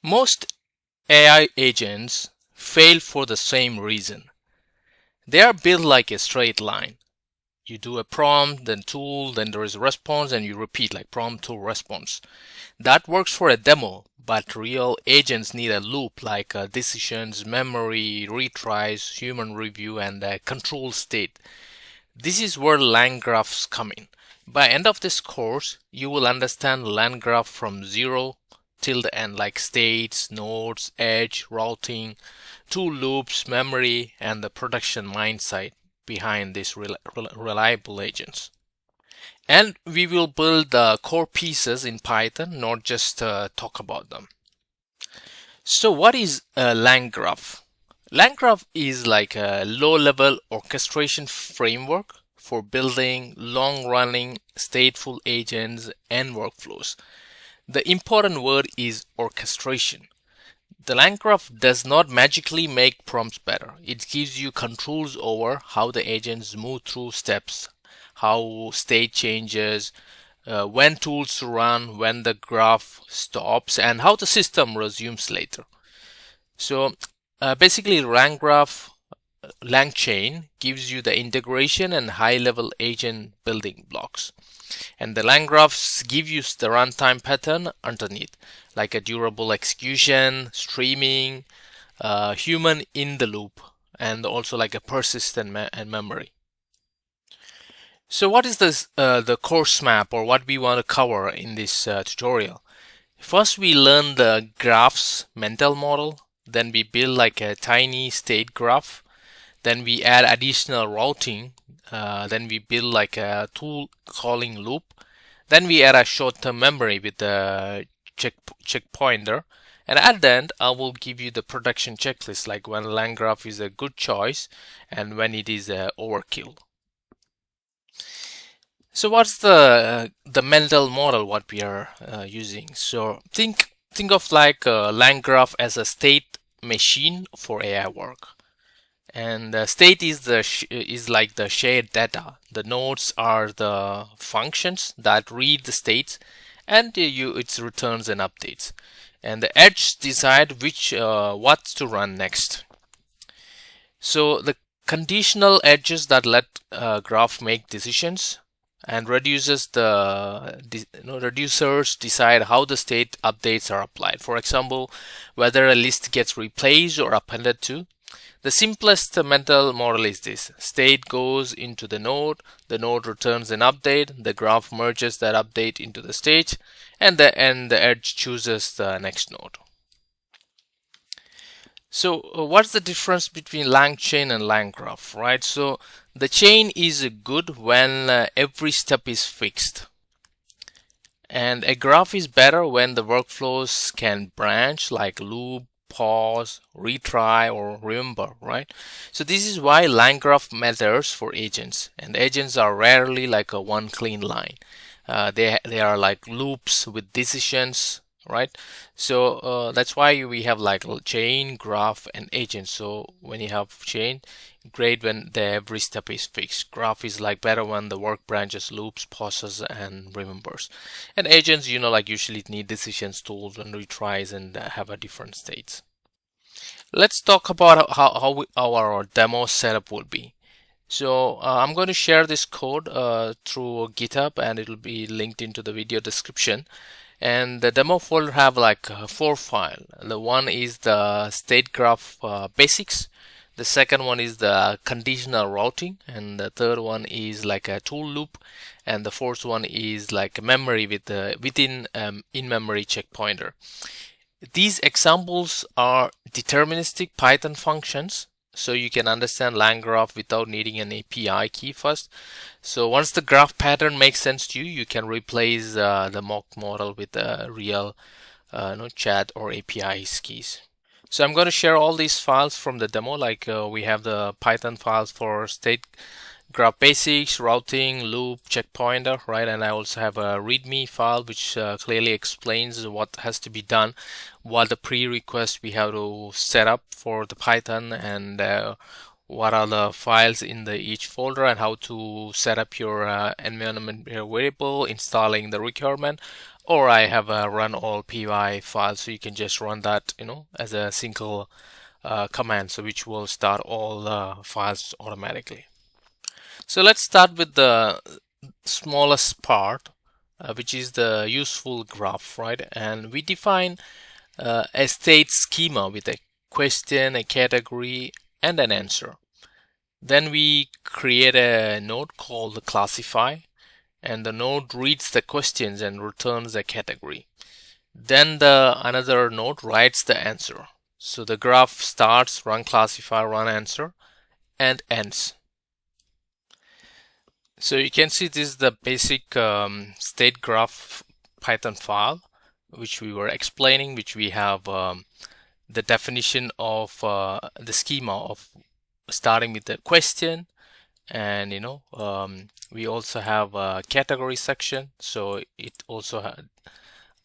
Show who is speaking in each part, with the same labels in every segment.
Speaker 1: Most AI agents fail for the same reason. They are built like a straight line. You do a prompt, then tool, then there is a response, and you repeat like prompt, tool, response. That works for a demo, but real agents need a loop like decisions, memory, retries, human review, and control state. This is where LangGraphs come in. By end of this course, you will understand LangGraph from zero till the end, like states, nodes, edge, routing, tool loops, memory, and the production mindset behind these reliable agents. And we will build the core pieces in Python, not just talk about them. So what is a LangGraph? LangGraph is like a low-level orchestration framework for building long-running stateful agents and workflows. The important word is orchestration. The LangGraph does not magically make prompts better. It gives you controls over how the agents move through steps, how state changes, when tools run, when the graph stops, and how the system resumes later. So basically LangGraph, LangChain gives you the integration and high-level agent building blocks. And the LangGraphs give you the runtime pattern underneath, like a durable execution, streaming, human in the loop, and also like a persistent memory. So what is this the course map, or what we want to cover in this tutorial? First we learn the graphs mental model, then we build like a tiny state graph, then we add additional routing, then we build like a tool calling loop, then we add a short-term memory with the check pointer, and at the end I will give you the production checklist, like when LangGraph is a good choice and when it is overkill. So what's the mental model what we are using? So think of like LangGraph as a state machine for AI work. And state is like the shared data. The nodes are the functions that read the states, and it returns and updates. And the edge decide which what to run next. So the conditional edges that let graph make decisions, and reducers decide how the state updates are applied. For example, whether a list gets replaced or appended to. The simplest mental model is this: state goes into the node returns an update, the graph merges that update into the state, and the edge chooses the next node. So what's the difference between LangChain and LangGraph, right? So the chain is good when every step is fixed. And a graph is better when the workflows can branch, like loop, pause, retry, or remember, right? So this is why LangGraph matters for agents, and agents are rarely like a one clean line. They are like loops with decisions, right? So that's why we have like chain, graph, and agent. So when you have chain, great when every step is fixed. Graph is like better when the work branches, loops, pauses, and remembers. And agents, like usually need decisions, tools, and retries, and have a different states. Let's talk about how our demo setup will be. So I'm going to share this code through GitHub, and it will be linked into the video description. And the demo folder have like 4 files. The one is the StateGraph basics. The second one is the conditional routing, and the third one is like a tool loop, and the fourth one is like a memory with within in-memory check pointer. These examples are deterministic Python functions, so you can understand LangGraph without needing an API key first. So once the graph pattern makes sense to you, you can replace the mock model with a real chat or API keys. So I'm going to share all these files from the demo, like we have the Python files for StateGraph basics, routing, loop, check pointer, right? And I also have a README file which clearly explains what has to be done, what the prerequisites we have to set up for the Python, and what are the files in each folder, and how to set up your environment variable, installing the requirement. or I have a run all py file, so you can just run that, as a single command, so which will start all files automatically. So let's start with the smallest part, which is the useful graph, right? And we define a state schema with a question, a category, and an answer. Then we create a node called classify, and the node reads the questions and returns a category. Then another node writes the answer. So the graph starts run classify, run answer, and ends. So you can see this is the basic StateGraph Python file which we were explaining, which we have the definition of the schema of starting with the question, and we also have a category section, so it also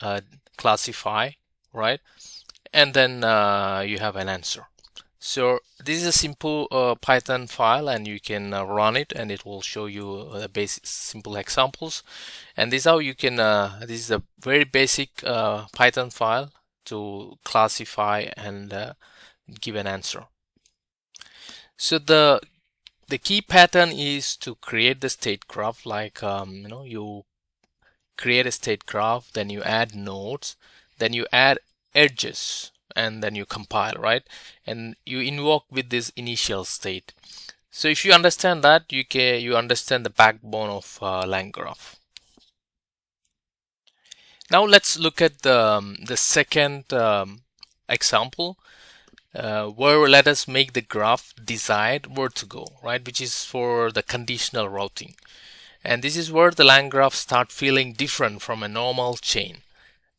Speaker 1: had classify, right? And then you have an answer. So this is a simple Python file, and you can run it, and it will show you the basic simple examples. And this is how you can this is a very basic Python file to classify and give an answer. So the key pattern is to create the state graph, like you create a state graph, then you add nodes, then you add edges, and then you compile, right? And you invoke with this initial state. So if you understand that, you understand the backbone of LangGraph. Now let's look at the second example, where let us make the graph decide where to go, right? Which is for the conditional routing. And this is where the LangGraph start feeling different from a normal chain.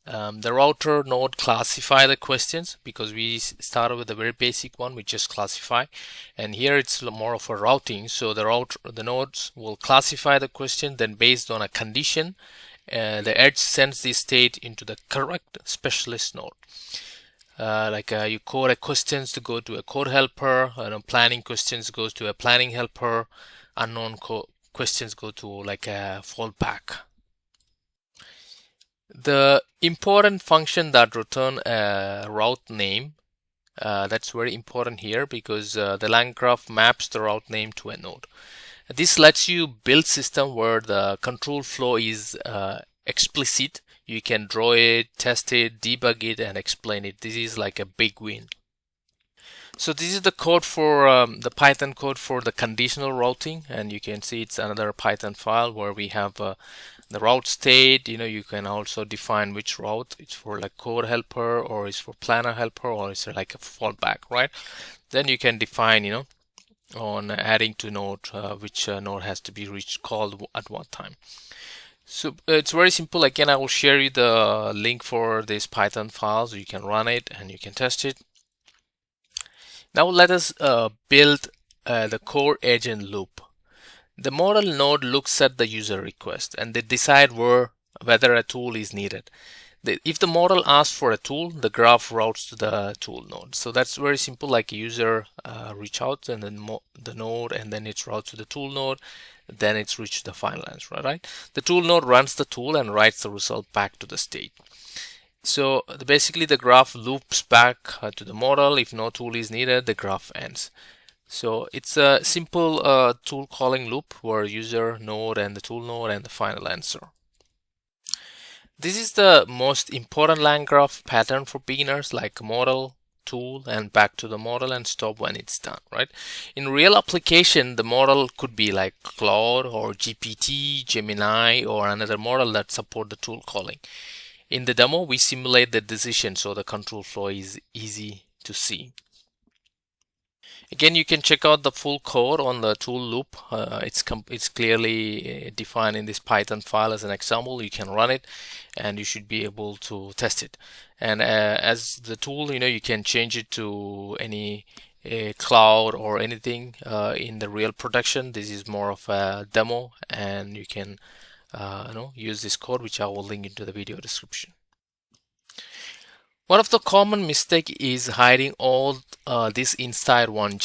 Speaker 1: The router node classify the questions, because we started with a very basic one, we just classify, and here it's more of a routing. So the nodes will classify the question, then based on a condition, the edge sends the state into the correct specialist node. You code a questions to go to a code helper, planning questions goes to a planning helper, unknown questions go to like a fallback. The important function that return a route name, that's very important here, because the LangGraph maps the route name to a node. This lets you build system where the control flow is explicit. You can draw it, test it, debug it, and explain it. This is like a big win. So this is the code for the Python code for the conditional routing, and you can see it's another Python file where we have the route state. You can also define which route it's for, like code helper, or it's for planner helper, or it's like a fallback, right? Then you can define, on adding to node, which node has to be called at what time. So it's very simple. Again, I will share you the link for this Python file, so you can run it and you can test it. Now let us build the core agent loop. The model node looks at the user request and they decide whether a tool is needed. If the model asks for a tool, the graph routes to the tool node. So that's very simple, like a user reach out and then the node, and then it's route to the tool node, then it's reached the final answer, right? The tool node runs the tool and writes the result back to the state. So basically the graph loops back to the model. If no tool is needed, the graph ends. So it's a simple tool calling loop where user, node, and the tool node, and the final answer. This is the most important LangGraph pattern for beginners, like model, tool, and back to the model and stop when it's done, right? In real application, the model could be like Claude or GPT, Gemini, or another model that support the tool calling. In the demo, we simulate the decision so the control flow is easy to see. Again, you can check out the full code on the tool loop. It's clearly defined in this Python file as an example. You can run it and you should be able to test it. And as the tool, you can change it to any cloud or anything in the real production. This is more of a demo, and you can use this code, which I will link into the video description. One of the common mistake is hiding all this inside one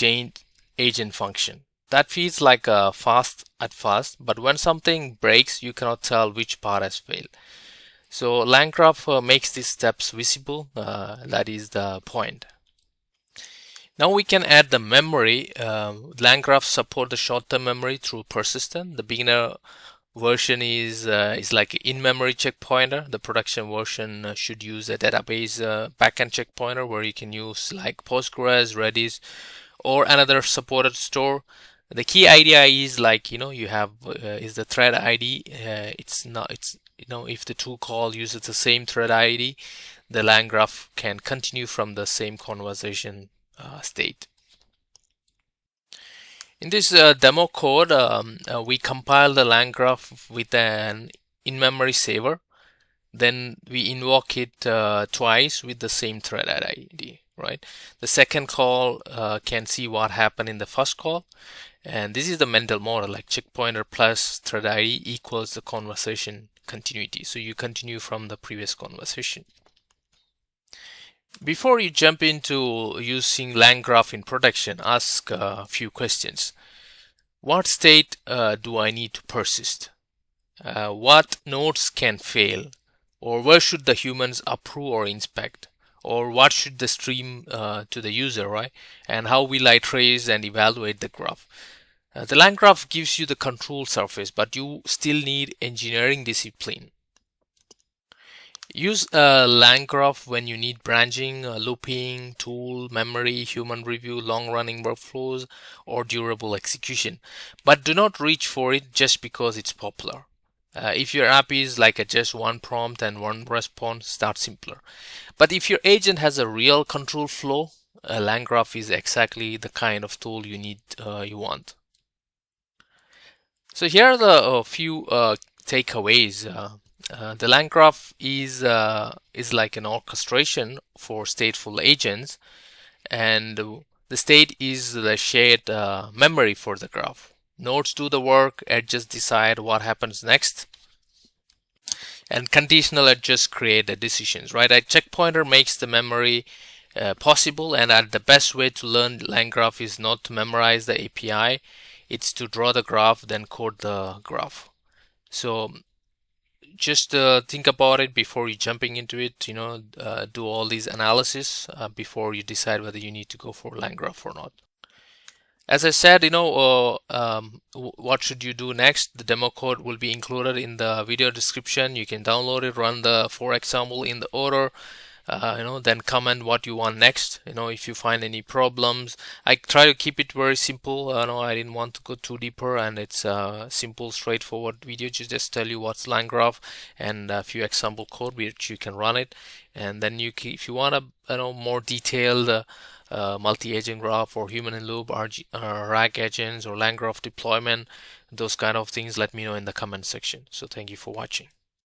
Speaker 1: agent function. That feels like fast at first, but when something breaks, you cannot tell which part has failed. So LangGraph makes these steps visible. That is the point. Now we can add the memory. LangGraph support the short-term memory through persistent. The beginner version is like an in-memory checkpointer. The production version should use a database backend checkpointer where you can use like Postgres, Redis, or another supported store. The key idea is like you have is the thread ID. It's if the two call uses the same thread ID, the LangGraph can continue from the same conversation state. In this demo code, we compile the LangGraph with an in-memory saver. Then we invoke it twice with the same thread ID, right? The second call can see what happened in the first call. And this is the mental model, like checkpointer plus thread ID equals the conversation continuity. So you continue from the previous conversation. Before you jump into using LangGraph in production, ask a few questions. What state do I need to persist? What nodes can fail? Or where should the humans approve or inspect? Or what should the stream to the user, right? And how will I trace and evaluate the graph? The LangGraph gives you the control surface, but you still need engineering discipline. Use LangGraph when you need branching, looping, tool, memory, human review, long-running workflows, or durable execution. But do not reach for it just because it's popular. If your app is like just one prompt and one response, start simpler. But if your agent has a real control flow, LangGraph is exactly the kind of tool you want. So here are the few takeaways. The LangGraph is like an orchestration for stateful agents, and the state is the shared memory for the graph. Nodes do the work, edges decide what happens next, and conditional edges create the decisions, right? A checkpointer makes the memory possible, and the best way to learn LangGraph is not to memorize the API, it's to draw the graph, then code the graph. So just think about it before you jumping into it. Do all these analysis before you decide whether you need to go for LangGraph or not. As I said, what should you do next? The demo code will be included in the video description. You can download it, run the 4 example in the order. Then comment what you want next. If you find any problems, I try to keep it very simple. I didn't want to go too deeper, and it's a simple, straightforward video. Just tell you what's LangGraph and a few example code which you can run it. And then if you want a more detailed multi-agent graph or human-in-loop RAG agents or LangGraph deployment, those kind of things, let me know in the comment section. So thank you for watching.